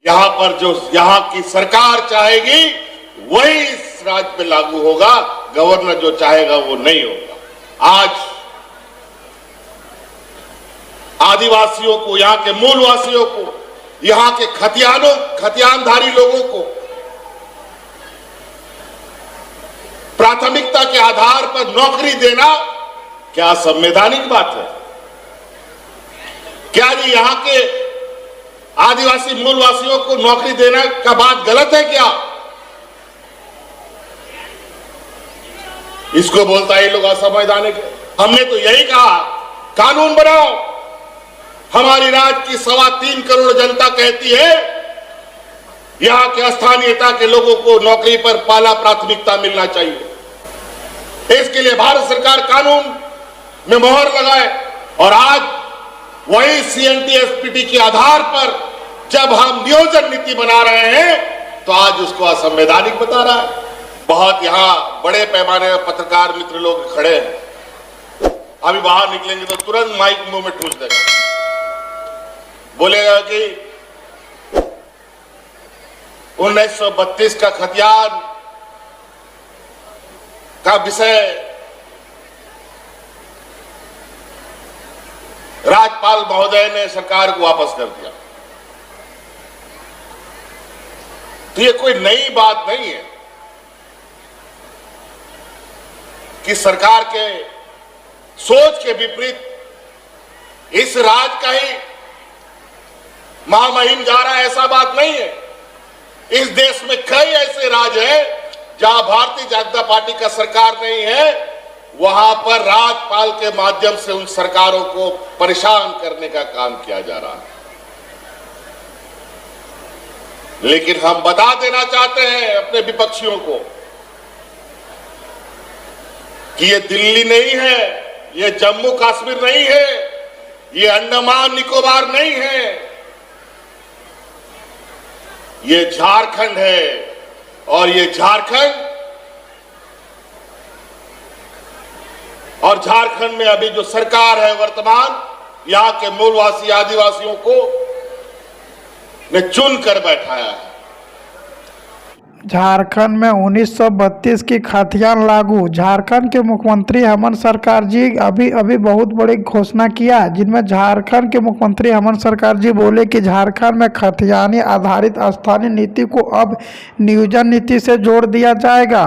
यहाँ पर जो यहाँ की सरकार चाहेगी वही इस राज्य पे लागू होगा, गवर्नर जो चाहेगा वो नहीं होगा। आज आदिवासियों को, यहाँ के मूलवासियों को, यहाँ के खतियानधारी लोगों को प्राथमिकता के आधार पर नौकरी देना क्या संवैधानिक बात है? क्या जी यहाँ के आदिवासी मूलवासियों को नौकरी देना का बात गलत है क्या? इसको बोलता है ये लोग असंवैधानिक है। हमने तो यही कहा, कानून बनाओ। हमारी राज्य की 3.25 करोड़ जनता कहती है यहां के स्थानीयता के लोगों को नौकरी पर पहला प्राथमिकता मिलना चाहिए। इसके लिए भारत सरकार कानून में मोहर लगाए और आज वही CNTSPT के आधार पर जब हम नियोजन नीति बना रहे हैं तो आज उसको असंवैधानिक बता रहा है। बहुत यहां बड़े पैमाने पर पत्रकार मित्र लोग खड़े हैं, अभी बाहर निकलेंगे तो तुरंत माइक मुंह में ठूस देगा, बोलेगा कि 1932 का खतियान का विषय राज्यपाल महोदय ने सरकार को वापस कर दिया। तो ये कोई नई बात नहीं है कि सरकार के सोच के विपरीत इस राज्य का ही महामहिम जा रहा है, ऐसा बात नहीं है। इस देश में कई ऐसे राज्य हैं जहां भारतीय जनता पार्टी का सरकार नहीं है, वहां पर राज्यपाल के माध्यम से उन सरकारों को परेशान करने का काम किया जा रहा है। लेकिन हम बता देना चाहते हैं अपने विपक्षियों को कि ये दिल्ली नहीं है, ये जम्मू कश्मीर नहीं है, ये अंडमान निकोबार नहीं है, ये झारखंड है। और ये झारखंड में अभी जो सरकार है वर्तमान, यहां के मूलवासी आदिवासियों को ने चुन कर बैठाया है। झारखंड में 1932 की खतियान लागू। झारखंड के मुख्यमंत्री हेमंत सरकार जी अभी बहुत बड़ी घोषणा किया, जिनमें झारखंड के मुख्यमंत्री हेमंत सरकार जी बोले कि झारखंड में खतियानी आधारित स्थानीय नीति को अब नियोजन नीति से जोड़ दिया जाएगा।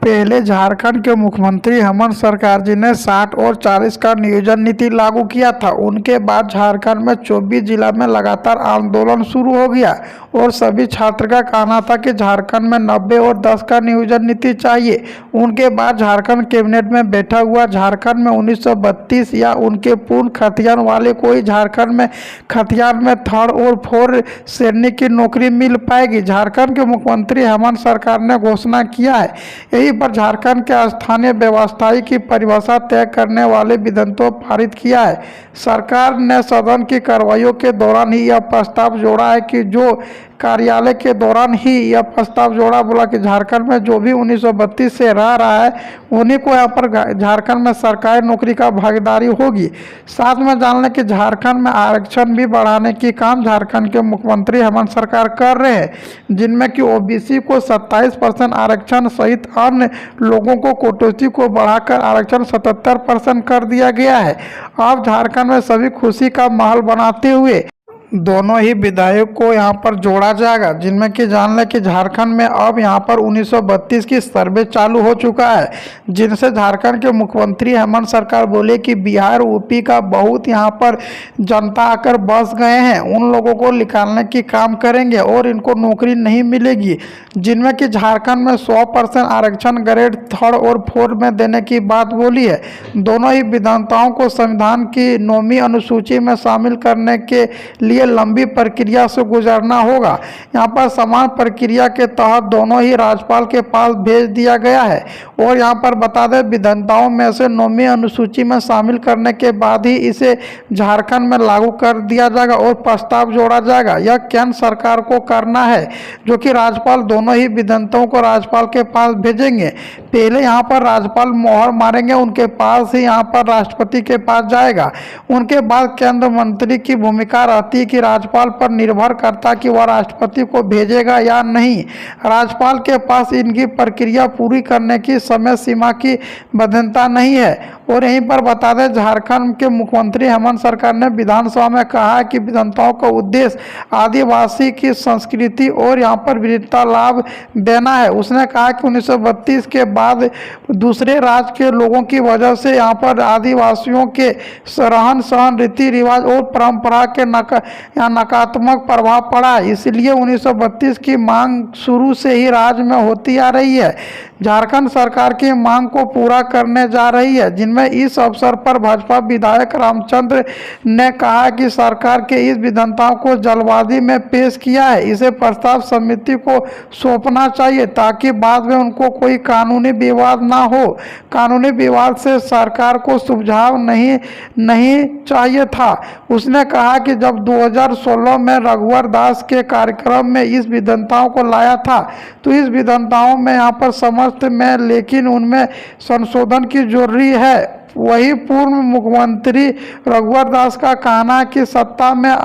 पहले झारखंड के मुख्यमंत्री हेमंत सरकार जी ने 60 और 40 का नियोजन नीति लागू किया था। उनके बाद झारखंड में 24 जिला में लगातार आंदोलन शुरू हो गया और सभी छात्र का कहना था कि झारखंड में 90 और 10 का नियोजन नीति चाहिए। उनके बाद झारखंड कैबिनेट में बैठा हुआ झारखंड में 1932 या उनके पूर्ण खतियान वाले कोई झारखंड में खतियान में 3rd और 4th श्रेणी की नौकरी मिल पाएगी। झारखंड के मुख्यमंत्री हेमंत सरकार ने घोषणा किया है। यही पर झारखंड के स्थानीय व्यवस्थाई की परिभाषा तय करने वाले विधेयक पारित किया है। सरकार ने सदन की कार्रवाइयों के दौरान ही यह प्रस्ताव जोड़ा है कि जो कार्यालय के दौरान ही यह प्रस्ताव जोड़ा, बोला कि झारखंड में जो भी 1932 से रह रहा है उन्हीं को यहाँ पर झारखंड में सरकारी नौकरी का भागीदारी होगी। साथ में जान लें कि झारखंड में आरक्षण भी बढ़ाने की काम झारखंड के मुख्यमंत्री हेमंत सरकार कर रहे हैं, जिनमें कि OBC को 27% आरक्षण सहित अन्य लोगों को कोटोची को बढ़ाकर आरक्षण 77% कर दिया गया है। अब झारखंड में सभी खुशी का माहौल बनाते हुए दोनों ही विधायक को यहाँ पर जोड़ा जाएगा, जिनमें कि जान लें कि झारखंड में अब यहाँ पर 1932 की सर्वे चालू हो चुका है, जिनसे झारखंड के मुख्यमंत्री हेमंत सरकार बोले कि बिहार UP का बहुत यहाँ पर जनता आकर बस गए हैं, उन लोगों को निकालने की काम करेंगे और इनको नौकरी नहीं मिलेगी। जिनमें कि झारखंड में 100% आरक्षण ग्रेड 3rd और 4th में देने की बात बोली है। दोनों ही विधानताओं को संविधान की 9वीं अनुसूची में शामिल करने के लिए लंबी प्रक्रिया से गुजरना होगा। यहाँ पर समान प्रक्रिया के तहत दोनों ही राज्यपाल के पास भेज दिया गया है। और यहाँ पर बता दें, विधानताओं में से 9वीं अनुसूची में शामिल करने के बाद ही इसे झारखंड में लागू कर दिया जाएगा और प्रस्ताव जोड़ा जाएगा। यह केंद्र सरकार को करना है, जो कि राज्यपाल दोनों ही विधानताओं को राज्यपाल के पास भेजेंगे। पहले यहाँ पर राज्यपाल मोहर मारेंगे, उनके पास ही यहाँ पर राष्ट्रपति के पास जाएगा। उनके बाद केंद्र मंत्री की भूमिका रहती कि राज्यपाल पर निर्भर करता कि वह राष्ट्रपति को भेजेगा या नहीं। राज्यपाल के पास इनकी प्रक्रिया पूरी करने की समय सीमा की बद्धता नहीं है। और यहीं पर बता दें, झारखंड के मुख्यमंत्री हेमंत सरकार ने विधानसभा में कहा कि विधानसभाओं का उद्देश्य आदिवासी की संस्कृति और यहाँ पर विविधता लाभ देना है। उसने कहा कि 1932 के बाद दूसरे राज्य के लोगों की वजह से यहाँ पर आदिवासियों के रहन सहन, रीति रिवाज और परंपरा के नकारात्मक प्रभाव पड़ा है। इसलिए 1932 की मांग शुरू से ही राज्य में होती आ रही है। झारखंड सरकार की मांग को पूरा करने जा रही है, जिनमें इस अवसर पर भाजपा विधायक रामचंद्र ने कहा कि सरकार के इस विधेयक को जल्दबाजी में पेश किया है। इसे प्रस्ताव समिति को सौंपना चाहिए ताकि बाद में उनको कोई कानूनी विवाद ना हो। कानूनी विवाद से सरकार को सुझाव नहीं चाहिए था। उसने कहा कि जब 2016 में रघुवर दास के कार्यक्रम में इस विधेयकों को लाया था तो इस विधेयकों में यहाँ पर समस्त में, लेकिन उनमें संशोधन की जरूरी है। वही पूर्व मुख्यमंत्री रघुवर दास का कहना है कि सत्ता में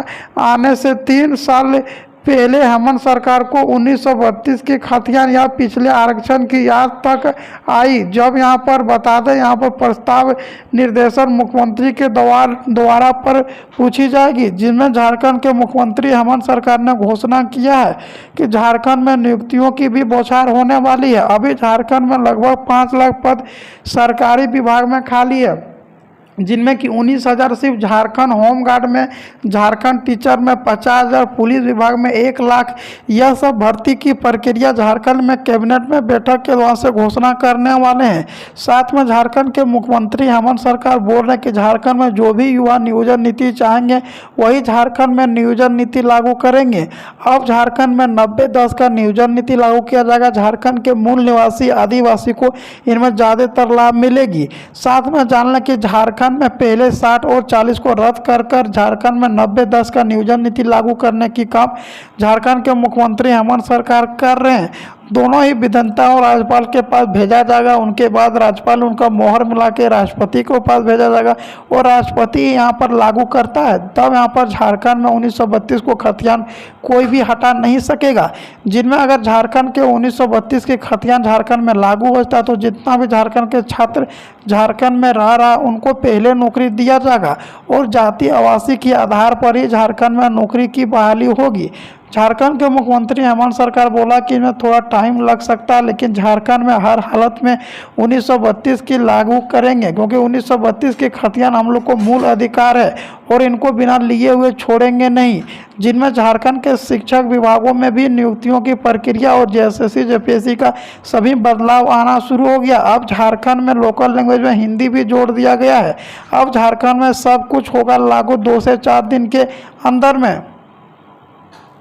आने से 3 साल पहले हेमंत सरकार को 1932 की खतियान या पिछले आरक्षण की याद तक आई। जब यहाँ पर बता दें, यहाँ पर प्रस्ताव निर्देशन मुख्यमंत्री के द्वारा पर पूछी जाएगी, जिनमें झारखंड के मुख्यमंत्री हेमंत सरकार ने घोषणा किया है कि झारखंड में नियुक्तियों की भी बौछार होने वाली है। अभी झारखंड में लगभग 5 लाख पद सरकारी विभाग में खाली है, जिनमें कि 19,000 सिर्फ झारखंड होमगार्ड में, झारखंड टीचर में 50,000, पुलिस विभाग में 1 लाख। यह सब भर्ती की प्रक्रिया झारखंड में कैबिनेट में बैठक के द्वारा से घोषणा करने वाले हैं। साथ में झारखंड के मुख्यमंत्री हेमंत सरकार बोल रहे हैं कि झारखंड में जो भी युवा नियोजन नीति चाहेंगे वही झारखंड में नियोजन नीति लागू करेंगे। अब झारखंड में 90-10 का नियोजन नीति लागू किया जाएगा। झारखंड के मूल निवासी आदिवासी को इनमें ज़्यादातर लाभ मिलेगी। साथ में जान लें कि झारखंड में पहले 60 और 40 को रद्द कर झारखंड में 90-10 का नियोजन नीति लागू करने की काम झारखंड के मुख्यमंत्री हेमंत सरकार कर रहे हैं। दोनों ही विधेयकों राज्यपाल के पास भेजा जाएगा। उनके बाद राज्यपाल उनका मोहर मिला के राष्ट्रपति को पास भेजा जाएगा और राष्ट्रपति यहाँ पर लागू करता है। तब यहाँ पर झारखंड में 1932 को खतियान कोई भी हटा नहीं सकेगा। जिनमें अगर झारखंड के 1932 के खतियान झारखंड में लागू होता तो जितना भी झारखंड के छात्र झारखंड में रहा उनको पहले नौकरी दिया जाएगा और जाति आवासीय के आधार पर ही झारखंड में नौकरी की बहाली होगी। झारखंड के मुख्यमंत्री हेमंत सरकार बोला कि इनमें थोड़ा टाइम लग सकता है, लेकिन झारखंड में हर हालत में 1932 की लागू करेंगे, क्योंकि 1932 के खतियान हम लोग को मूल अधिकार है और इनको बिना लिए हुए छोड़ेंगे नहीं। जिनमें झारखंड के शिक्षक विभागों में भी नियुक्तियों की प्रक्रिया और JSSC JPSC का सभी बदलाव आना शुरू हो गया। अब झारखंड में लोकल लैंग्वेज में हिंदी भी जोड़ दिया गया है। अब झारखंड में सब कुछ होगा लागू 2 से 4 दिन के अंदर में।